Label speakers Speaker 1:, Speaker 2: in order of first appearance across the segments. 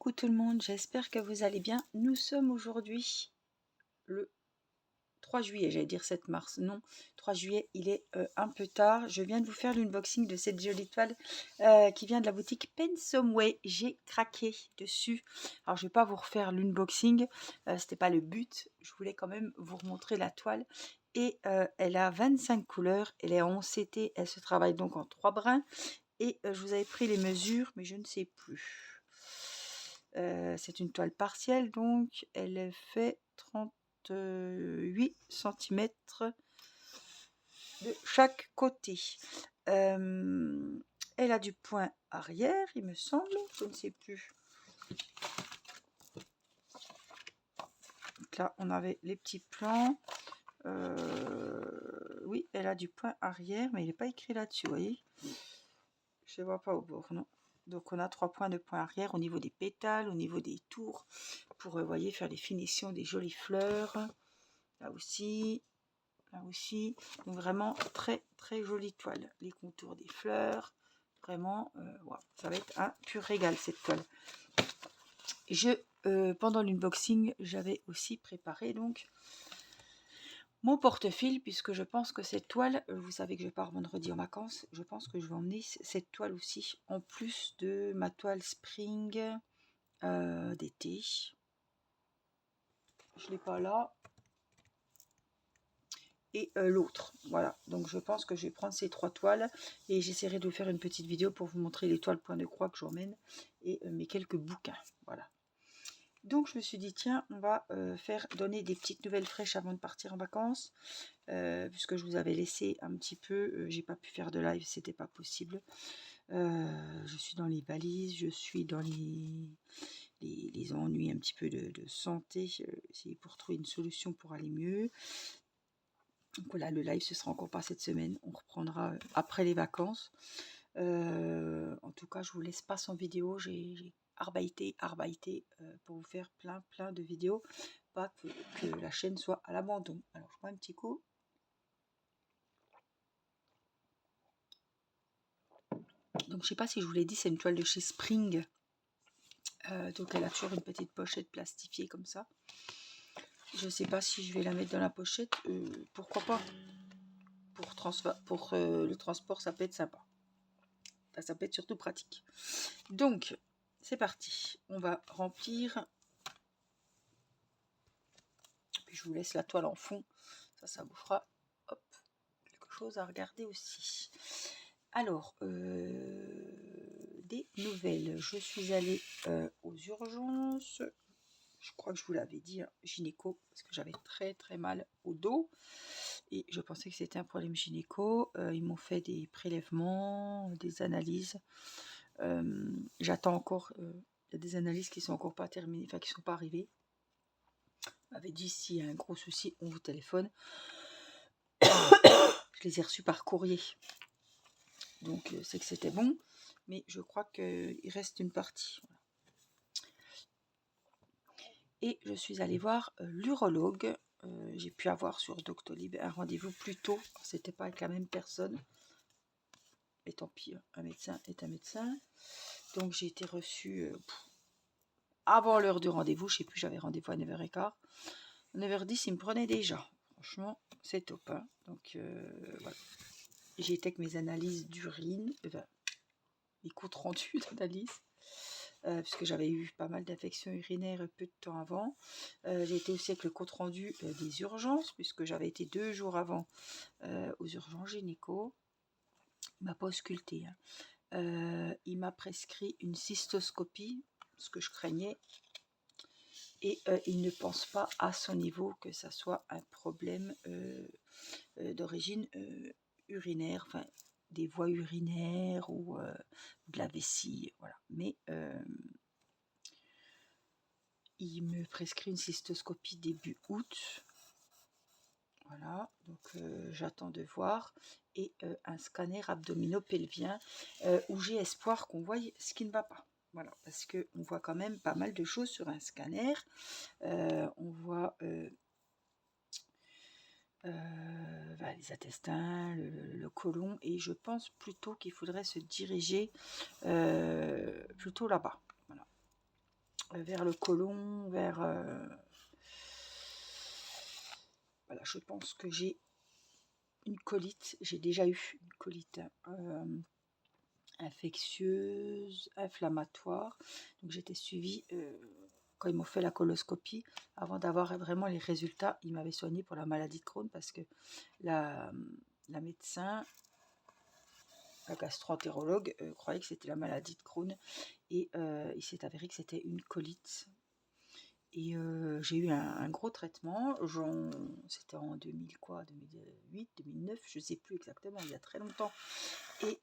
Speaker 1: Coucou tout le monde, j'espère que vous allez bien. Nous sommes aujourd'hui le 3 juillet, j'allais dire 7 mars. Non, 3 juillet, il est un peu tard. Je viens de vous faire l'unboxing de cette jolie toile qui vient de la boutique Pensomeway. J'ai craqué dessus. Alors, je ne vais pas vous refaire l'unboxing, c'était pas le but. Je voulais quand même vous remontrer la toile. Et elle a 25 couleurs, elle est en CT, elle se travaille donc en 3 brins. Et je vous avais pris les mesures, mais je ne sais plus. C'est une toile partielle, donc elle fait 38 cm de chaque côté. Elle a du point arrière, il me semble, je ne sais plus. Donc là, on avait les petits plans. Oui, elle a du point arrière, mais il n'est pas écrit là-dessus, vous voyez. Je ne vois pas au bord, non. Donc on a 3 points de point arrière au niveau des pétales, au niveau des tours, pour, voyez, faire les finitions des jolies fleurs. Là aussi, là aussi. Donc vraiment très très jolie toile. Les contours des fleurs, vraiment, wow, ça va être un pur régal cette toile. Pendant l'unboxing, j'avais aussi préparé donc mon portefeuille, puisque je pense que cette toile, vous savez que je pars vendredi en vacances, je pense que je vais emmener cette toile aussi, en plus de ma toile spring d'été. Je ne l'ai pas là. Et l'autre, voilà. Donc je pense que je vais prendre ces 3 toiles et j'essaierai de vous faire une petite vidéo pour vous montrer les toiles point de croix que j'emmène et mes quelques bouquins, voilà. Donc je me suis dit, tiens, on va faire donner des petites nouvelles fraîches avant de partir en vacances, puisque je vous avais laissé un petit peu, j'ai pas pu faire de live, c'était pas possible. Je suis dans les valises, je suis dans les ennuis un petit peu de santé, essayer pour trouver une solution pour aller mieux. Donc voilà, le live ce sera encore pas cette semaine, on reprendra après les vacances. En tout cas, je vous laisse pas sans vidéo, j'ai arbaïté pour vous faire plein de vidéos, pas que la chaîne soit à l'abandon. Alors je prends un petit coup. Donc je sais pas si je vous l'ai dit, c'est une toile de chez Spring. Donc elle a toujours une petite pochette plastifiée comme ça. Je sais pas si je vais la mettre dans la pochette, pourquoi pas. Pour le transport, ça peut être sympa. Ça peut être surtout pratique. Donc, c'est parti. On va remplir. Puis je vous laisse la toile en fond. Ça vous fera hop, quelque chose à regarder aussi. Alors, des nouvelles. Je suis allée aux urgences. Je crois que je vous l'avais dit, hein, gynéco, parce que j'avais très mal au dos. Et je pensais que c'était un problème gynéco. Ils m'ont fait des prélèvements, des analyses. J'attends encore. Il y a des analyses qui sont encore pas terminées, enfin qui sont pas arrivées. On m'avait dit s'il y a un gros souci, on vous téléphone. Je les ai reçus par courrier. Donc c'est que c'était bon. Mais je crois qu'il reste une partie. Voilà. Et je suis allée voir l'urologue. J'ai pu avoir sur Doctolib un rendez-vous plus tôt. C'était pas avec la même personne. Et tant pis, un médecin est un médecin. Donc j'ai été reçue avant l'heure du rendez-vous. Je sais plus, j'avais rendez-vous à 9h15. À 9h10, il me prenait déjà. Franchement, c'est top. Hein. Donc voilà. J'ai été avec mes analyses d'urine, mes comptes rendus d'analyse. Puisque j'avais eu pas mal d'infections urinaires peu de temps avant. J'ai été aussi avec le compte rendu des urgences, puisque j'avais été 2 jours avant aux urgences gynéco. Il m'a pas ausculté. Hein. Il m'a prescrit une cystoscopie, ce que je craignais. Et il ne pense pas à son niveau que ça soit un problème d'origine urinaire, enfin des voies urinaires ou de la vessie, voilà. Mais il me prescrit une cystoscopie début août. Voilà, donc j'attends de voir. Et un scanner abdominopelvien où j'ai espoir qu'on voie ce qui ne va pas. Voilà, parce qu'on voit quand même pas mal de choses sur un scanner. On voit les intestins, le côlon, et je pense plutôt qu'il faudrait se diriger plutôt là-bas. Voilà. vers le côlon, vers... voilà, je pense que j'ai une colite. J'ai déjà eu une colite infectieuse, inflammatoire. Donc j'étais suivie quand ils m'ont fait la coloscopie. Avant d'avoir vraiment les résultats, ils m'avaient soignée pour la maladie de Crohn parce que la médecin, la gastro-entérologue, croyait que c'était la maladie de Crohn et il s'est avéré que c'était une colite. Et j'ai eu un gros traitement, c'était en 2000 quoi, 2008, 2009, je ne sais plus exactement, il y a très longtemps. Et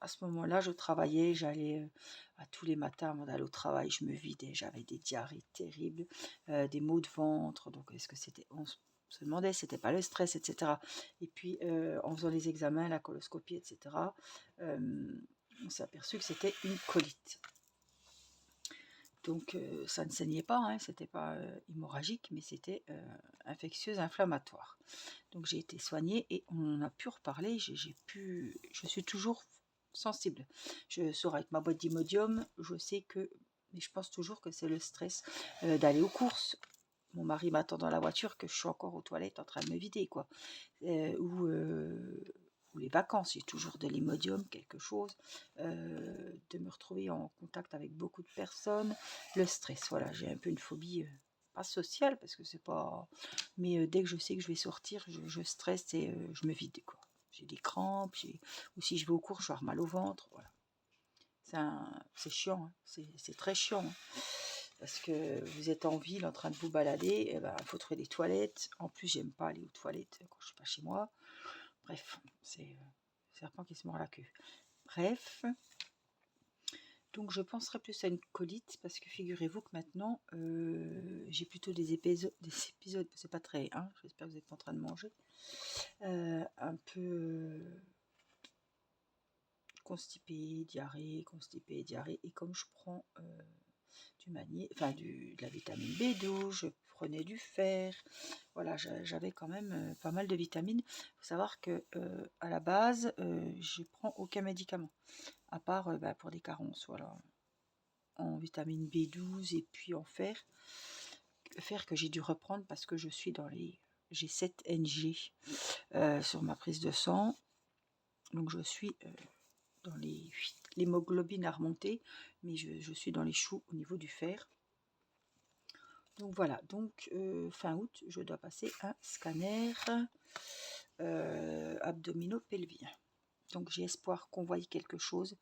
Speaker 1: à ce moment-là, je travaillais, j'allais à tous les matins avant d'aller au travail, je me vidais, j'avais des diarrhées terribles, des maux de ventre, donc est-ce que c'était, on se demandait, c'était pas le stress, etc. Et puis en faisant les examens, la coloscopie, etc., on s'est aperçu que c'était une colite. Donc ça ne saignait pas, hein, c'était pas hémorragique, mais c'était infectieuse, inflammatoire. Donc j'ai été soignée et on a pu reparler, je suis toujours sensible. Je sors avec ma boîte d'Imodium, je sais que, mais je pense toujours que c'est le stress d'aller aux courses. Mon mari m'attend dans la voiture, que je suis encore aux toilettes en train de me vider, quoi. Ou les vacances, j'ai toujours de l'Imodium, quelque chose, de me retrouver en contact avec beaucoup de personnes, le stress, voilà, j'ai un peu une phobie, pas sociale, parce que c'est pas... Mais dès que je sais que je vais sortir, je stresse et je me vide, quoi. J'ai des crampes, ou si je vais aux cours, je vais avoir mal au ventre, voilà. C'est chiant, hein. C'est très chiant, hein. Parce que vous êtes en ville en train de vous balader, il faut trouver des toilettes. En plus, j'aime pas aller aux toilettes quand je suis pas chez moi. Bref, c'est le serpent qui se mord la queue. Bref, donc je penserais plus à une colite parce que figurez-vous que maintenant, j'ai plutôt des épisodes, c'est pas très, hein, j'espère que vous n'êtes pas en train de manger, un peu constipé, diarrhée, et comme je prends de la vitamine B12, je prenais du fer, voilà, j'avais quand même pas mal de vitamines. Il faut savoir que à la base, je prends aucun médicament, à part pour des carences, voilà, en vitamine B12 et puis en fer. Fer que j'ai dû reprendre parce que je suis dans les... J'ai 7 Ng sur ma prise de sang, donc je suis dans l'hémoglobine à remonter, mais je suis dans les choux au niveau du fer. Donc voilà, donc fin août, je dois passer un scanner abdominopelvien. Donc j'ai espoir qu'on voie quelque chose.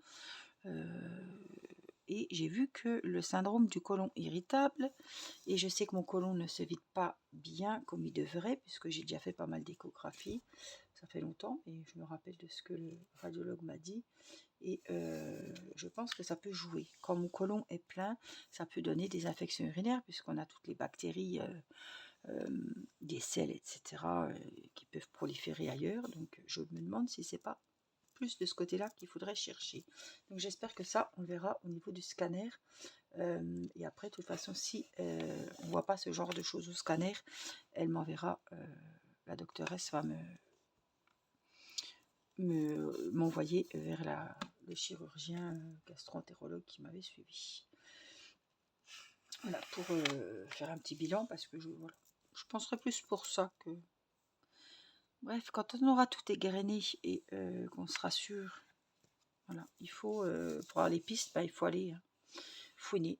Speaker 1: Et j'ai vu que le syndrome du côlon irritable, et je sais que mon côlon ne se vide pas bien comme il devrait, puisque j'ai déjà fait pas mal d'échographies, ça fait longtemps, et je me rappelle de ce que le radiologue m'a dit, et je pense que ça peut jouer. Quand mon côlon est plein, ça peut donner des infections urinaires, puisqu'on a toutes les bactéries, des selles, etc., qui peuvent proliférer ailleurs, donc je me demande si c'est pas plus de ce côté-là qu'il faudrait chercher. Donc j'espère que ça, on le verra au niveau du scanner. Et après, de toute façon, si on ne voit pas ce genre de choses au scanner, elle m'enverra, la doctoresse va m'envoyer vers le chirurgien gastro-entérologue qui m'avait suivi. Voilà, pour faire un petit bilan, parce que voilà, je penserai plus pour ça que... Bref, quand on aura tout égrené et qu'on sera sûr, voilà, il faut, pour avoir les pistes, il faut aller fouiner.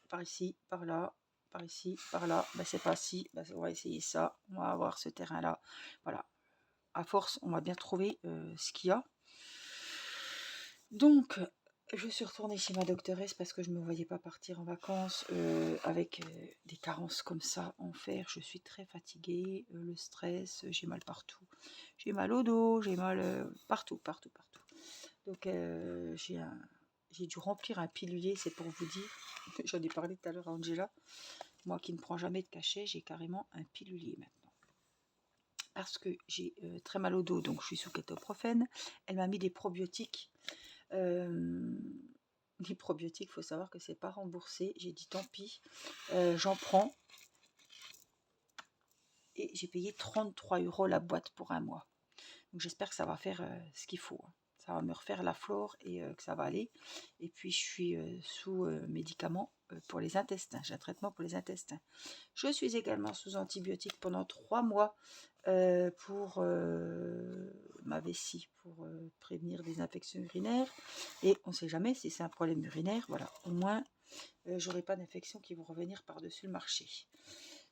Speaker 1: Par ici, par là, par ici, par là, c'est pas si, on va essayer ça, on va avoir ce terrain-là. Voilà, à force, on va bien trouver ce qu'il y a. Donc, je suis retournée chez ma doctoresse parce que je ne me voyais pas partir en vacances avec des carences comme ça en fer. Je suis très fatiguée, le stress, j'ai mal partout. J'ai mal au dos, j'ai mal partout, partout, partout. Donc j'ai dû remplir un pilulier, c'est pour vous dire. J'en ai parlé tout à l'heure à Angela. Moi qui ne prends jamais de cachet, j'ai carrément un pilulier maintenant. Parce que j'ai très mal au dos, donc je suis sous kétoprophène. Elle m'a mis des probiotiques. Les probiotiques, il faut savoir que c'est pas remboursé. J'ai dit tant pis, j'en prends. Et j'ai payé 33 € la boîte pour un mois. Donc j'espère que ça va faire ce qu'il faut. ça va me refaire la flore et que ça va aller. Et puis je suis sous médicaments pour les intestins. J'ai un traitement pour les intestins. Je suis également sous antibiotiques pendant 3 mois pour ma vessie, pour prévenir des infections urinaires. Et on ne sait jamais si c'est un problème urinaire. Voilà, au moins j'aurai pas d'infections qui vont revenir par-dessus le marché.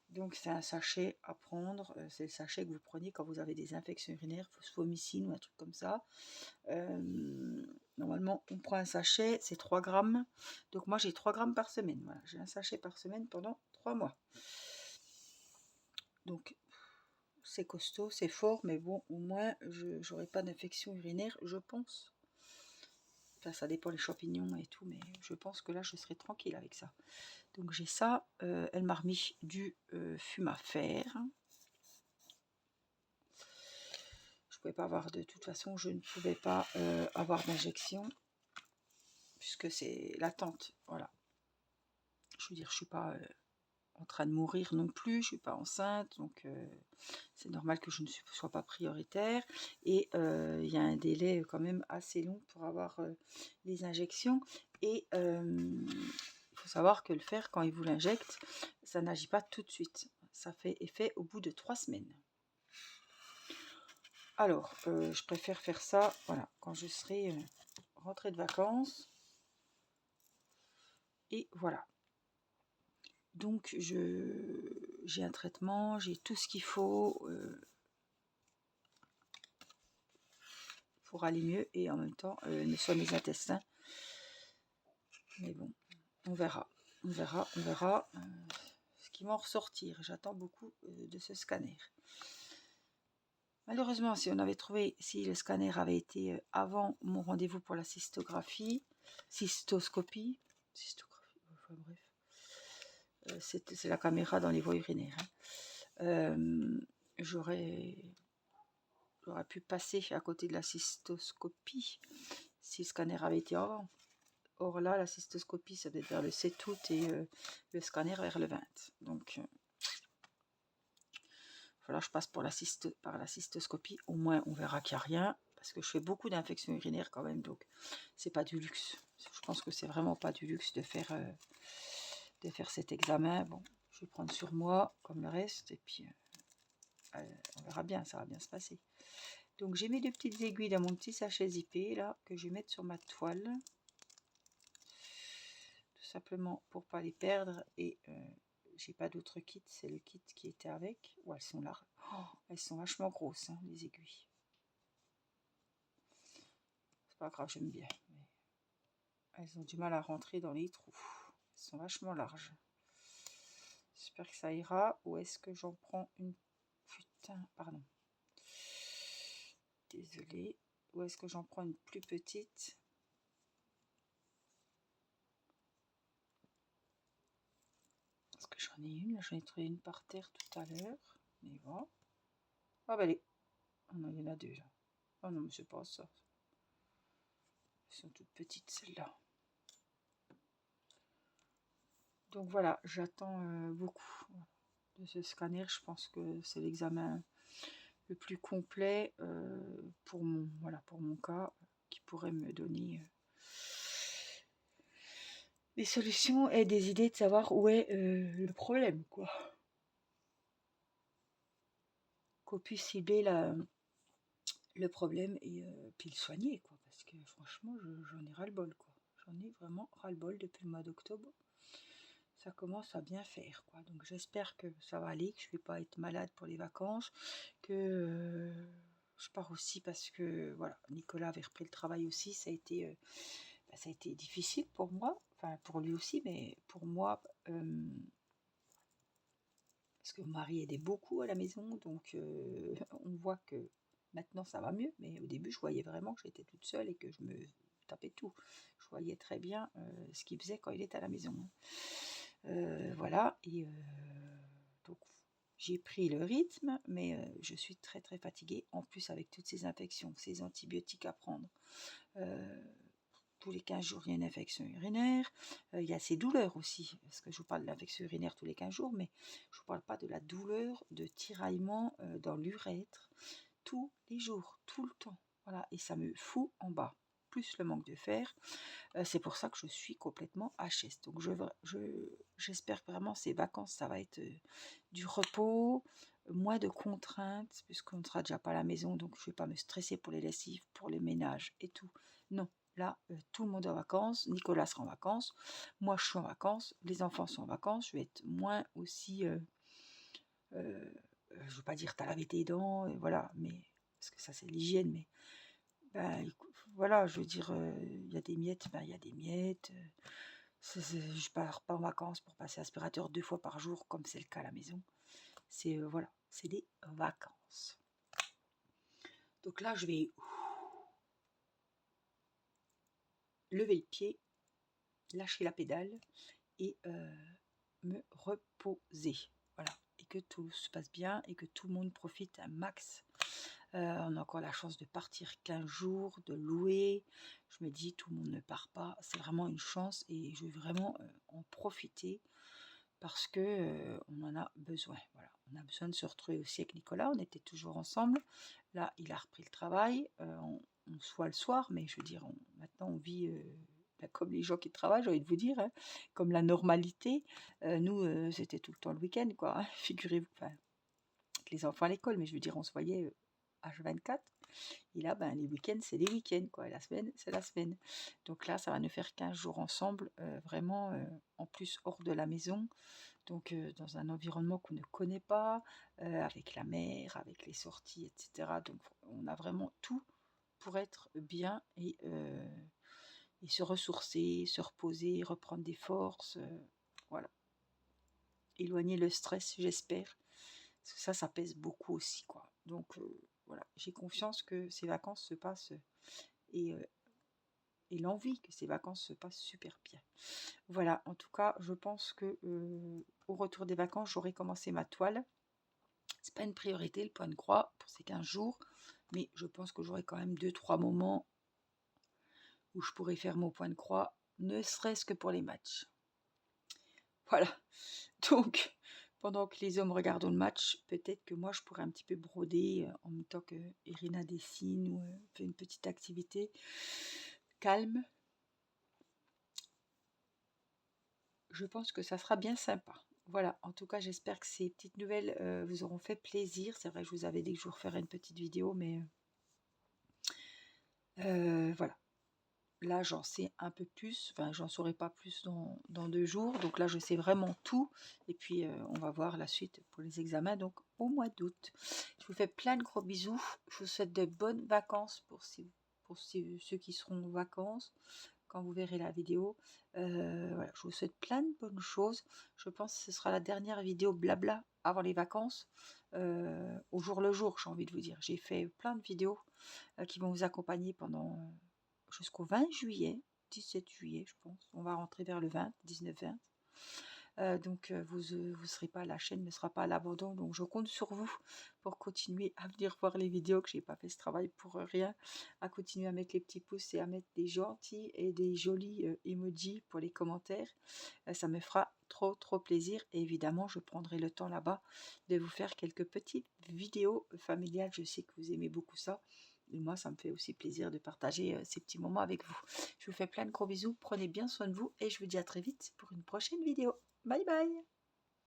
Speaker 1: Donc c'est un sachet à prendre, c'est le sachet que vous prenez quand vous avez des infections urinaires, vomicine ou un truc comme ça. Normalement on prend un sachet, c'est 3 grammes. Donc moi j'ai 3 grammes par semaine. Voilà, j'ai un sachet par semaine pendant 3 mois. Donc c'est costaud, c'est fort, mais bon, au moins je n'aurai pas d'infection urinaire, je pense. Enfin, ça dépend les champignons et tout, mais je pense que là je serai tranquille avec ça. Donc j'ai ça, elle m'a remis du Fumafère. Je ne pouvais pas avoir, de toute façon, je ne pouvais pas avoir d'injection, puisque c'est l'attente, voilà. Je veux dire, je ne suis pas en train de mourir non plus, je ne suis pas enceinte, donc c'est normal que je ne sois pas prioritaire. Et il y a un délai quand même assez long pour avoir les injections. Et il faut savoir que le fer, quand il vous l'injecte, ça n'agit pas tout de suite. Ça fait effet au bout de 3 semaines. Alors, je préfère faire ça, voilà, quand je serai rentrée de vacances. Et voilà. Donc, j'ai un traitement, j'ai tout ce qu'il faut pour aller mieux et en même temps nettoie mes intestins. Mais bon, on verra. On verra ce qui va en ressortir. J'attends beaucoup de ce scanner. Malheureusement, si le scanner avait été avant mon rendez-vous pour la cystoscopie, enfin bref, c'est la caméra dans les voies urinaires. J'aurais pu passer à côté de la cystoscopie si le scanner avait été avant. Or là, la cystoscopie, ça doit être vers le 7 août et le scanner vers le 20. Donc, il va falloir que je passe par la cystoscopie. Au moins, on verra qu'il n'y a rien. Parce que je fais beaucoup d'infections urinaires quand même. Donc, c'est pas du luxe. Je pense que c'est vraiment pas du luxe de faire cet examen. Bon, je vais prendre sur moi comme le reste. Et puis, on verra bien. Ça va bien se passer. Donc, j'ai mis 2 petites aiguilles dans mon petit sachet zippé là, que je vais mettre sur ma toile. Simplement pour pas les perdre. Et j'ai pas d'autre kit, c'est le kit qui était avec. Oh, elles sont là. Oh, elles sont vachement grosses, hein, les aiguilles. C'est pas grave, j'aime bien. Mais elles ont du mal à rentrer dans les trous. Elles sont vachement larges. J'espère que ça ira. Ou est-ce que j'en prends une... Putain, pardon. Désolée. Ou est-ce que j'en prends une plus petite? Parce que j'en ai une. J'en ai trouvé une par terre tout à l'heure. Mais voilà. Ah bah allez. Oh non, il y en a 2 là. Oh non, mais c'est pas ça. Elles sont toutes petites celles-là. Donc voilà, j'attends beaucoup de ce scanner. Je pense que c'est l'examen le plus complet pour mon cas, qui pourrait me donner des solutions et des idées de savoir où est le problème, quoi. Qu'on puisse cibler le problème et puis le soigner, quoi. Parce que franchement, j'en ai ras-le-bol, quoi. J'en ai vraiment ras-le-bol depuis le mois d'octobre. Ça commence à bien faire, quoi. Donc j'espère que ça va aller, que je vais pas être malade pour les vacances, que je pars aussi parce que voilà, Nicolas avait repris le travail aussi. Ça a été difficile pour moi, enfin pour lui aussi, mais pour moi parce que mon mari aidait beaucoup à la maison, donc on voit que maintenant ça va mieux, mais au début je voyais vraiment que j'étais toute seule et que je me tapais tout. Je voyais très bien ce qu'il faisait quand il était à la maison. Voilà, et donc j'ai pris le rythme, mais je suis très très fatiguée, en plus avec toutes ces infections, ces antibiotiques à prendre. Tous les 15 jours, il y a une infection urinaire. Il y a ces douleurs aussi, parce que je vous parle de l'infection urinaire tous les 15 jours, mais je ne vous parle pas de la douleur de tiraillement dans l'urètre tous les jours, tout le temps. Voilà, et ça me fout en bas, plus le manque de fer. C'est pour ça que je suis complètement HS. Donc j'espère vraiment ces vacances, ça va être du repos, moins de contraintes, puisqu'on ne sera déjà pas à la maison, donc je ne vais pas me stresser pour les lessives, pour les ménages et tout. Non, là, tout le monde est en vacances, Nicolas sera en vacances, moi je suis en vacances, les enfants sont en vacances, je vais être moins aussi, je ne veux pas dire t'as lavé tes dents, voilà, mais parce que ça c'est l'hygiène, mais ben, voilà, je veux dire, il y a des miettes, ben, il y a des miettes. Je pars pas en vacances pour passer aspirateur 2 fois par jour, comme c'est le cas à la maison. C'est voilà, c'est des vacances. Donc là, je vais lever le pied, lâcher la pédale et me reposer. Voilà, et que tout se passe bien et que tout le monde profite un max. On a encore la chance de partir 15 jours, de louer. Je me dis, tout le monde ne part pas. C'est vraiment une chance et je veux vraiment en profiter parce que on en a besoin. Voilà, on a besoin de se retrouver aussi avec Nicolas. On était toujours ensemble. Là, il a repris le travail. On se voit le soir, mais je veux dire, maintenant on vit comme les gens qui travaillent, j'ai envie de vous dire, hein, comme la normalité. Nous, c'était tout le temps le week-end, quoi, hein, figurez-vous. Enfin, les enfants à l'école, mais je veux dire, on se voyait H24. Et là, ben, les week-ends, c'est les week-ends, quoi. Et la semaine, c'est la semaine. Donc là, ça va nous faire 15 jours ensemble, vraiment, en plus hors de la maison. Donc, dans un environnement qu'on ne connaît pas, avec la mer, avec les sorties, etc. Donc, on a vraiment tout pour être bien et se ressourcer, se reposer, reprendre des forces. Voilà. Éloigner le stress, j'espère. Parce que ça pèse beaucoup aussi, quoi. Donc, voilà, j'ai confiance que ces vacances se passent et, euh, et l'envie que ces vacances se passent super bien. Voilà, en tout cas, je pense que au retour des vacances, j'aurai commencé ma toile. C'est pas une priorité, le point de croix, pour ces 15 jours, mais je pense que j'aurai quand même 2-3 moments où je pourrai faire mon point de croix, ne serait-ce que pour les matchs. Voilà, donc pendant que les hommes regardent le match, peut-être que moi je pourrais un petit peu broder en même temps que Irina dessine ou fait une petite activité calme. Je pense que ça sera bien sympa. Voilà, en tout cas j'espère que ces petites nouvelles vous auront fait plaisir. C'est vrai que je vous avais dit que je vous referais une petite vidéo, mais voilà. Là, j'en sais un peu plus, enfin, j'en saurai pas plus dans 2 jours. Donc là, je sais vraiment tout. Et puis, on va voir la suite pour les examens, donc au mois d'août. Je vous fais plein de gros bisous. Je vous souhaite de bonnes vacances pour ceux qui seront en vacances quand vous verrez la vidéo. Voilà, je vous souhaite plein de bonnes choses. Je pense que ce sera la dernière vidéo blabla avant les vacances. Au jour le jour, j'ai envie de vous dire. J'ai fait plein de vidéos qui vont vous accompagner pendant jusqu'au 20 juillet, 17 juillet, je pense. On va rentrer vers le 20, 19-20. Donc, vous ne serez pas, la chaîne ne sera pas à l'abandon. Donc, je compte sur vous pour continuer à venir voir les vidéos, que je n'ai pas fait ce travail pour rien, à continuer à mettre les petits pouces et à mettre des gentils et des jolis emojis pour les commentaires. Ça me fera trop, trop plaisir. Et évidemment, je prendrai le temps là-bas de vous faire quelques petites vidéos familiales. Je sais que vous aimez beaucoup ça. Et moi, ça me fait aussi plaisir de partager ces petits moments avec vous. Je vous fais plein de gros bisous. Prenez bien soin de vous et je vous dis à très vite pour une prochaine vidéo. Bye bye!